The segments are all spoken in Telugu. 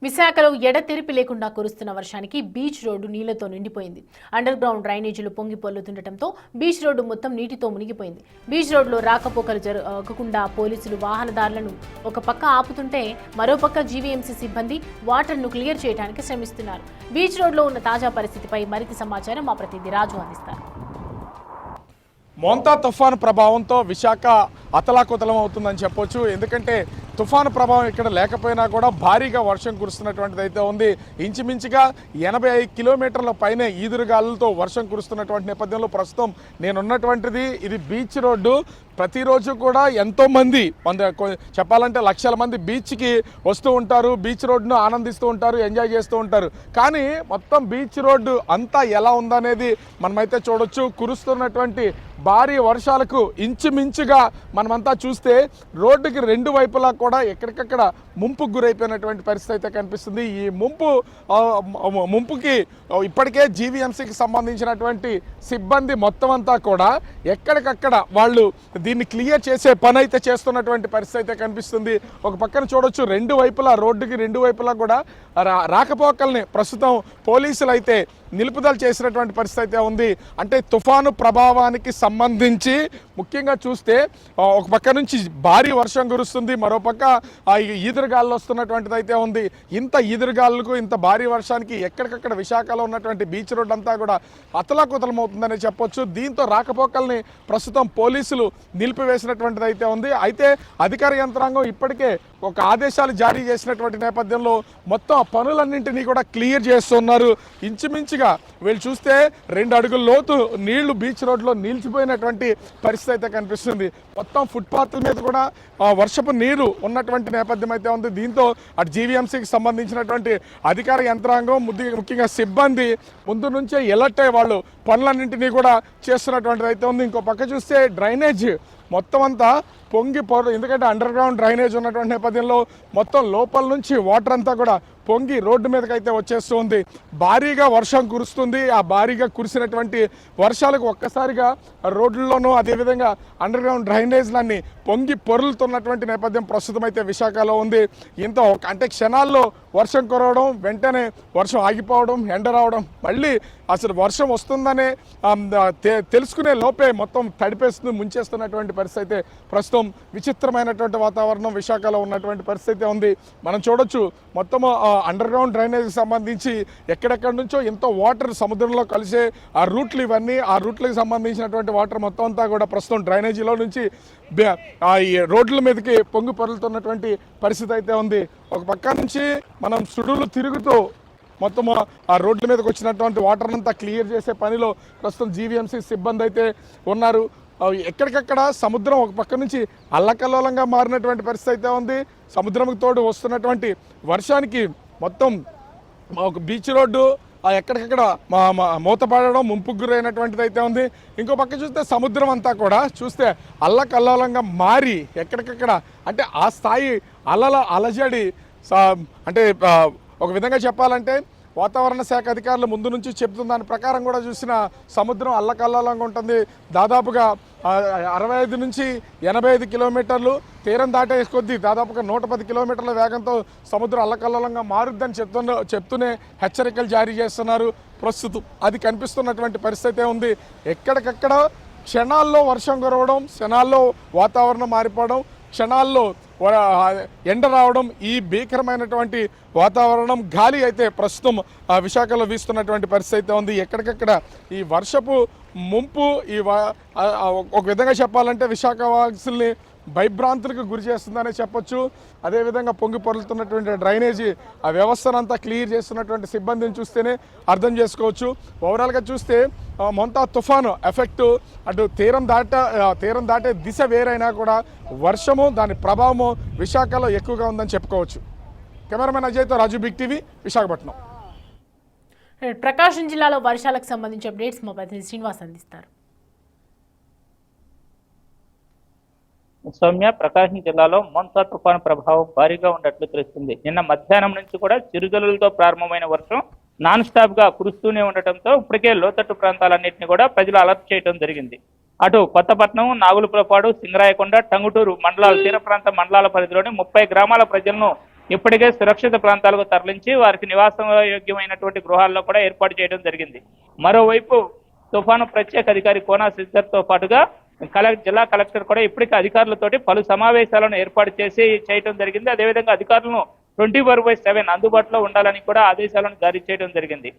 విశాఖలో ఎడతెరిపి లేకుండా కురుస్తున్న వర్షానికి బీచ్ రోడ్డు నీళ్లతో నిండిపోయింది. అండర్ గ్రౌండ్ డ్రైనేజీలు పొంగి పొర్లుతుండటంతో బీచ్ రోడ్డు మొత్తం నీటితో మునిగిపోయింది. బీచ్ రోడ్లో రాకపోకలు జరగకుండా పోలీసులు వాహనదారులను ఒక పక్క ఆపుతుంటే మరోపక్క జీవీఎంసీ సిబ్బంది వాటర్ను క్లియర్ చేయడానికి శ్రమిస్తున్నారు. బీచ్ రోడ్లో ఉన్న తాజా పరిస్థితిపై మరింత సమాచారం మా ప్రతినిధి రాజు అందిస్తారు. మోంతా తుఫాను ప్రభావంతో విశాఖ అతలాకుతలం అవుతుందని చెప్పొచ్చు. ఎందుకంటే తుఫాను ప్రభావం ఇక్కడ లేకపోయినా కూడా భారీగా వర్షం కురుస్తున్నటువంటిది అయితే ఉంది. ఇంచుమించుగా 85 కిలోమీటర్ల పైనే ఈదురుగాలులతో వర్షం కురుస్తున్నటువంటి నేపథ్యంలో ప్రస్తుతం నేనున్నటువంటిది ఇది బీచ్ రోడ్డు. ప్రతిరోజు కూడా ఎంతోమంది చెప్పాలంటే లక్షల మంది బీచ్కి వస్తూ ఉంటారు, బీచ్ రోడ్డును ఆనందిస్తూ ఉంటారు, ఎంజాయ్ చేస్తూ ఉంటారు. కానీ మొత్తం బీచ్ రోడ్డు అంతా ఎలా ఉందనేది మనమైతే చూడొచ్చు. కురుస్తున్నటువంటి భారీ వర్షాలకు ఇంచుమించుగా మనమంతా చూస్తే రోడ్డుకి రెండు వైపులా కూడా ఎక్కడికక్కడ ముంపుకు గురైపోయినటువంటి పరిస్థితి అయితే కనిపిస్తుంది. ఈ ముంపుకి ఇప్పటికే జీవీఎంసీకి సంబంధించినటువంటి సిబ్బంది మొత్తం అంతా కూడా ఎక్కడికక్కడ వాళ్ళు దీన్ని క్లియర్ చేసే పని అయితే చేస్తున్నటువంటి పరిస్థితి అయితే కనిపిస్తుంది. ఒక పక్కన చూడొచ్చు రెండు వైపులా రోడ్డుకి రెండు వైపులా కూడా రాకపోకల్ని ప్రస్తుతం పోలీసులు అయితే నిలుపుదల చేసినటువంటి పరిస్థితి అయితే ఉంది. అంటే తుఫాను ప్రభావానికి సంబంధించి ముఖ్యంగా చూస్తే ఒక పక్క నుంచి భారీ వర్షం కురుస్తుంది, మరోపక్క ఈదురుగాలు వస్తున్నటువంటిది అయితే ఉంది. ఇంత ఈదురుగాలులకు ఇంత భారీ వర్షానికి ఎక్కడికక్కడ విశాఖలో ఉన్నటువంటి బీచ్ రోడ్ అంతా కూడా అతలాకుతలం అవుతుందని చెప్పొచ్చు. దీంతో రాకపోకల్ని ప్రస్తుతం పోలీసులు నిలిపివేసినటువంటిది అయితే ఉంది. అయితే అధికార యంత్రాంగం ఇప్పటికే ఒక ఆదేశాలు జారీ చేసినటువంటి నేపథ్యంలో మొత్తం పనులన్నింటినీ కూడా క్లియర్ చేస్తున్నారు. ఇంచుమించుగా వీళ్ళు చూస్తే 2 అడుగుల లోతు నీళ్లు బీచ్ రోడ్లో నిలిచిపోయినటువంటి పరిస్థితి అయితే కనిపిస్తుంది. మొత్తం ఫుట్పాత్ల మీద కూడా వర్షపు నీరు ఉన్నటువంటి నేపథ్యం అయితే ఉంది. దీంతో అటు జీవీఎంసీకి సంబంధించినటువంటి అధికార యంత్రాంగం ముఖ్యంగా సిబ్బంది ముందు నుంచే ఎలర్ట్ అయ్యి వాళ్ళు పనులన్నింటినీ కూడా చేస్తున్నటువంటిది అయితే ఉంది. ఇంకో పక్క చూస్తే డ్రైనేజ్ మొత్తం అంతా పొంగి ఎందుకంటే అండర్ గ్రౌండ్ డ్రైనేజ్ ఉన్నటువంటి నేపథ్యంలో మొత్తం లోపల నుంచి వాటర్ అంతా కూడా పొంగి రోడ్డు మీదకి అయితే వచ్చేస్తూ ఉంది. భారీగా వర్షం కురుస్తుంది. ఆ భారీగా కురిసినటువంటి వర్షాలకు ఒక్కసారిగా రోడ్లలోనూ అదేవిధంగా అండర్ గ్రౌండ్ డ్రైనేజ్లన్నీ పొంగి పొరులుతున్నటువంటి నేపథ్యం ప్రస్తుతం అయితే విశాఖలో ఉంది. అంటే క్షణాల్లో వర్షం కురవడం, వెంటనే వర్షం ఆగిపోవడం, ఎండ రావడం, మళ్ళీ అసలు వర్షం వస్తుందనే తెలుసుకునే లోపే మొత్తం తడిపేస్తుంది, ముంచేస్తున్నటువంటి పరిస్థితి అయితే ప్రస్తుతం విచిత్రమైనటువంటి వాతావరణం విశాఖలో ఉన్నటువంటి పరిస్థితి ఉంది. మనం చూడొచ్చు మొత్తం అండర్ గ్రౌండ్ డ్రైనేజ్కి సంబంధించి ఎక్కడెక్కడి నుంచో ఎంతో వాటర్ సముద్రంలో కలిసే ఆ రూట్లు ఇవన్నీ, ఆ రూట్లకు సంబంధించినటువంటి వాటర్ మొత్తం అంతా కూడా ప్రస్తుతం డ్రైనేజీలో నుంచి ఈ రోడ్ల మీదకి పొంగి పొరులుతున్నటువంటి పరిస్థితి అయితే ఉంది. ఒక పక్క నుంచి మనం సుడులు తిరుగుతూ మొత్తం ఆ రోడ్ల మీదకి వచ్చినటువంటి వాటర్ అంతా క్లియర్ చేసే పనిలో ప్రస్తుతం జీవీఎంసీ సిబ్బంది అయితే ఉన్నారు. ఎక్కడికక్కడ సముద్రం ఒక పక్క నుంచి అల్లకల్లోలంగా మారినటువంటి పరిస్థితి అయితే ఉంది. సముద్రంకి తోడు వస్తున్నటువంటి వర్షానికి మొత్తం ఒక బీచ్ రోడ్డు ఎక్కడికక్కడ మూతపడడం, ముంపుకు గురైనటువంటిది అయితే ఉంది. ఇంకో పక్క చూస్తే సముద్రం అంతా కూడా చూస్తే అల్లకల్లోలంగా మారి ఎక్కడికక్కడ అంటే ఆ స్థాయి అలజడి అంటే ఒక విధంగా చెప్పాలంటే వాతావరణ శాఖ అధికారులు ముందు నుంచి చెప్తున్న దాని ప్రకారం కూడా చూసిన సముద్రం అల్లకల్లోలంగా ఉంటుంది. దాదాపుగా 65 నుంచి 85 కిలోమీటర్లు తీరం దాటే కొద్దీ దాదాపుగా 110 కిలోమీటర్ల వేగంతో సముద్రం అల్లకల్లోలంగా మారుద్దని చెప్తూనే హెచ్చరికలు జారీ చేస్తున్నారు. ప్రస్తుతం అది కనిపిస్తున్నటువంటి పరిస్థితి ఉంది. ఎక్కడికక్కడ క్షణాల్లో వర్షం కురవడం, క్షణాల్లో వాతావరణం మారిపోవడం, క్షణాల్లో ఎండ రావడం, ఈ భీకరమైనటువంటి వాతావరణం గాలి అయితే ప్రస్తుతం విశాఖలో వీస్తున్నటువంటి పరిస్థితి అయితే ఉంది. ఎక్కడికక్కడ ఈ వర్షపు ముంపు ఒక విధంగా చెప్పాలంటే విశాఖ వాసుల్ని భయభ్రాంతులకు గురి చేస్తుందనే చెప్పొచ్చు. అదేవిధంగా పొంగి పొరులుతున్నటువంటి డ్రైనేజీ ఆ వ్యవస్థనంతా క్లియర్ చేస్తున్నటువంటి సిబ్బందిని చూస్తేనే అర్థం చేసుకోవచ్చు. ఓవరాల్గా చూస్తే మొంతా తుఫాను ఎఫెక్టు అటు తీరం దాటే దిశ వేరైనా కూడా వర్షము దాని ప్రభావము విశాఖలో ఎక్కువగా ఉందని చెప్పుకోవచ్చు. కెమెరామెన్ అజయ్తో రాజు, బిగ్ టీవీ, విశాఖపట్నం. ప్రకాశం జిల్లాలో వర్షాలకు సంబంధించి అప్డేట్స్ మా ప్రతినిధి శ్రీనివాస్ అందిస్తారు. సౌమ్య, ప్రకాశం జిల్లాలో మోంతా తుఫాను ప్రభావం భారీగా ఉన్నట్లు తెలుస్తుంది. నిన్న మధ్యాహ్నం నుంచి కూడా చిరుజల్లులతో ప్రారంభమైన వర్షం నాన్ స్టాప్ గా కురుస్తూనే ఉండటంతో ఇప్పటికే లోతట్టు ప్రాంతాలన్నింటినీ కూడా ప్రజలు అలర్ట్ చేయడం జరిగింది. అటు కొత్తపట్నం, నాగులపురపాడు, సింగరాయకొండ, టంగుటూరు మండలాల తీర ప్రాంత మండలాల పరిధిలోని 30 గ్రామాల ప్రజలను ఇప్పటికే సురక్షిత ప్రాంతాలకు తరలించి వారికి నివాసం యోగ్యమైనటువంటి గృహాల్లో కూడా ఏర్పాటు చేయడం జరిగింది. మరోవైపు తుఫాను ప్రత్యేక అధికారి కోనా సిద్ధర్తో పాటుగా జిల్లా కలెక్టర్ కూడా ఇప్పటికే అధికారులతోటి పలు సమావేశాలను ఏర్పాటు చేయడం జరిగింది. అదేవిధంగా అధికారులను 24/7 అందుబాటులో ఉండాలని కూడా ఆదేశాలను జారీ చేయడం జరిగింది.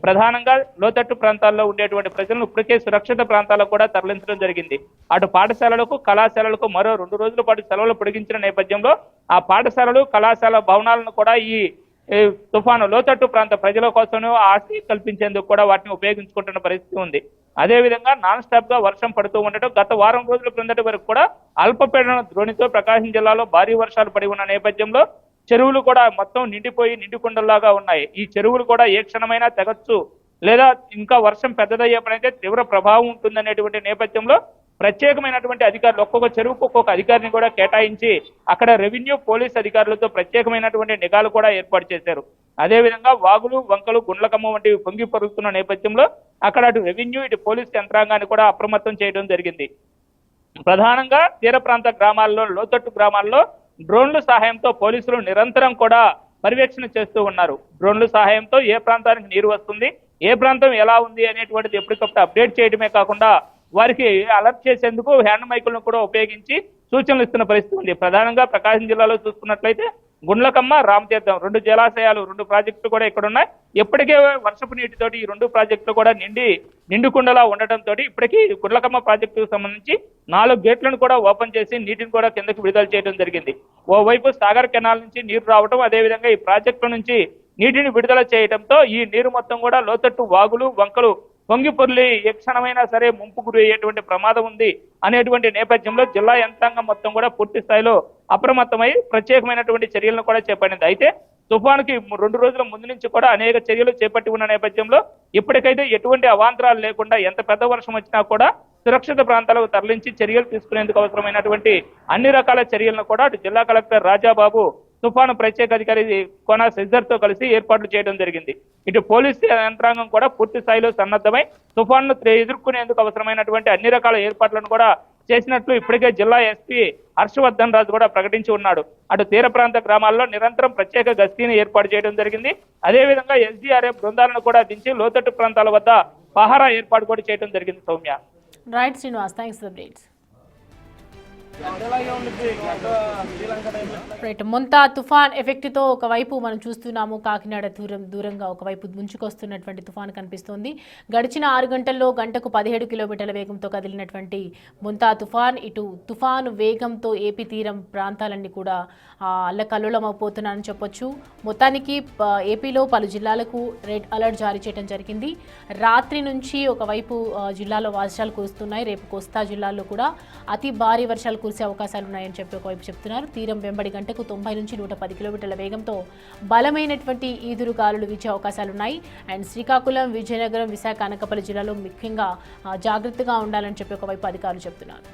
ప్రధానంగా లోతట్టు ప్రాంతాల్లో ఉండేటువంటి ప్రజలను ఇప్పటికే సురక్షిత ప్రాంతాలకు కూడా తరలించడం జరిగింది. అటు పాఠశాలలకు కళాశాలలకు మరో 2 రోజుల పాటు సెలవులు పొడిగించిన నేపథ్యంలో ఆ పాఠశాలలు కళాశాల భవనాలను కూడా ఈ తుఫాను లోతట్టు ప్రాంత ప్రజల కోసం ఆస్తి కల్పించేందుకు కూడా వాటిని ఉపయోగించుకుంటున్న పరిస్థితి ఉంది. అదేవిధంగా నాన్ స్టాప్ గా వర్షం పడుతూ ఉండటం గత వారం రోజుల క్రిందటి వరకు కూడా అల్పపీడన ద్రోణితో ప్రకాశం జిల్లాలో భారీ వర్షాలు పడి ఉన్న నేపథ్యంలో చెరువులు కూడా మొత్తం నిండిపోయి నిండుకుండల్లాగా ఉన్నాయి. ఈ చెరువులు కూడా ఏ క్షణమైనా తెగచ్చు లేదా ఇంకా వర్షం పెద్దదయ్యే పనైతే తీవ్ర ప్రభావం ఉంటుందనేటువంటి నేపథ్యంలో ప్రత్యేకమైనటువంటి అధికారులు ఒక్కొక్క చెరువుకు ఒక్కొక్క అధికారిని కూడా కేటాయించి అక్కడ రెవెన్యూ పోలీస్ అధికారులతో ప్రత్యేకమైనటువంటి నిఘాలు కూడా ఏర్పాటు చేశారు. అదేవిధంగా వాగులు వంకలు గుండ్లకమ్మ వంటివి పొంగి పొరుగుతున్న నేపథ్యంలో అక్కడ అటు రెవెన్యూ ఇటు పోలీస్ యంత్రాంగాన్ని కూడా అప్రమత్తం చేయడం జరిగింది. ప్రధానంగా తీర ప్రాంత గ్రామాల్లో లోతట్టు గ్రామాల్లో డ్రోన్ల సహాయంతో పోలీసులు నిరంతరం కూడా పర్యవేక్షణ చేస్తూ ఉన్నారు. డ్రోన్ల సహాయంతో ఏ ప్రాంతానికి నీరు వస్తుంది, ఏ ప్రాంతం ఎలా ఉంది అనేటువంటిది ఎప్పటికప్పుడు అప్డేట్ చేయడమే కాకుండా వారికి అలర్ట్ చేసేందుకు హ్యాండ్ మైకులను కూడా ఉపయోగించి సూచనలు ఇస్తున్న పరిస్థితి ఉంది. ప్రధానంగా ప్రకాశం జిల్లాలో చూసుకున్నట్లయితే గుండ్లకమ్మ, రామతీర్థం 2 జలాశయాలు 2 ప్రాజెక్టులు కూడా ఇక్కడ ఉన్నాయి. ఇప్పటికే వర్షపు నీటితోటి ఈ 2 ప్రాజెక్టులు కూడా నిండుకుండలా ఉండటంతో ఇప్పటికీ గుండ్లకమ్మ ప్రాజెక్టుకు సంబంధించి 4 గేట్లను కూడా ఓపెన్ చేసి నీటిని కూడా కిందకు విడుదల చేయడం జరిగింది. ఓవైపు సాగర్ కెనాల్ నుంచి నీరు రావడం, అదేవిధంగా ఈ ప్రాజెక్టుల నుంచి నీటిని విడుదల చేయడంతో ఈ నీరు మొత్తం కూడా లోతట్టు వాగులు వంకలు పొంగి పొర్లి ఏ క్షణమైనా సరే ముంపు గురి అయ్యేటువంటి ప్రమాదం ఉంది అనేటువంటి నేపథ్యంలో జిల్లా యంత్రాంగం మొత్తం కూడా పూర్తి స్థాయిలో అప్రమత్తమై ప్రత్యేకమైనటువంటి చర్యలను కూడా చేపట్టింది. అయితే తుఫానుకి 2 రోజుల ముందు నుంచి కూడా అనేక చర్యలు చేపట్టి ఉన్న నేపథ్యంలో ఇప్పటికైతే ఎటువంటి అవాంతరాలు లేకుండా ఎంత పెద్ద వర్షం వచ్చినా కూడా సురక్షిత ప్రాంతాలకు తరలించి చర్యలు తీసుకునేందుకు అవసరమైనటువంటి అన్ని రకాల చర్యలను కూడా అటు జిల్లా కలెక్టర్ రాజాబాబు తుఫాను ప్రత్యేక అధికారి కోనా సిద్ధర్తో కలిసి ఏర్పాట్లు చేయడం జరిగింది. ఇటు పోలీసు యంత్రాంగం కూడా పూర్తి స్థాయిలో సన్నద్ధమై తుఫాను ఎదుర్కొనేందుకు అవసరమైనటువంటి అన్ని రకాల ఏర్పాట్లను కూడా చేసినట్లు ఇప్పటికే జిల్లా ఎస్పీ హర్షవర్ధన్ రాజు కూడా ప్రకటించి ఉన్నాడు. అటు తీర ప్రాంత గ్రామాల్లో నిరంతరం ప్రత్యేక గస్తీని ఏర్పాటు చేయడం జరిగింది. అదేవిధంగా ఎస్డీఆర్ఎఫ్ బృందాలను కూడా దించి లోతట్టు ప్రాంతాల వద్ద పహారా ఏర్పాటు కూడా చేయడం జరిగింది. Soumya. Right Srinivas, thanks for updates. Right, Montha తుఫాన్ ఎఫెక్ట్తో ఒకవైపు మనం చూస్తున్నాము కాకినాడ దూరంగా ఒకవైపు ముంచుకొస్తున్నటువంటి తుఫాన్ కనిపిస్తోంది. గడిచిన 6 గంటల్లో గంటకు 17 కిలోమీటర్ల వేగంతో కదిలినటువంటి మొంతా తుఫాన్ ఇటు తుఫాను వేగంతో ఏపీ తీరం ప్రాంతాలన్నీ కూడా అల్లకల్లోలమైపోతున్నాయని చెప్పొచ్చు. మొత్తానికి ఏపీలో పలు జిల్లాలకు రెడ్ అలర్ట్ జారీ చేయడం జరిగింది. రాత్రి నుంచి ఒకవైపు జిల్లాలో వర్షాలు కురుస్తున్నాయి. రేపు కోస్తా జిల్లాల్లో కూడా అతి భారీ వర్షాలు కురిసే అవకాశాలు ఉన్నాయని చెప్పి ఒకవైపు చెప్తున్నారు. తీరం వెంబడి గంటకు 90 నుంచి 110 కిలోమీటర్ల వేగంతో బలమైనటువంటి ఈదురు గాలులు వీచే అవకాశాలున్నాయి. అండ్ శ్రీకాకుళం, విజయనగరం, విశాఖ, అనకాపల్లి జిల్లాలో ముఖ్యంగా జాగ్రత్తగా ఉండాలని చెప్పి ఒకవైపు అధికారులు చెప్తున్నారు.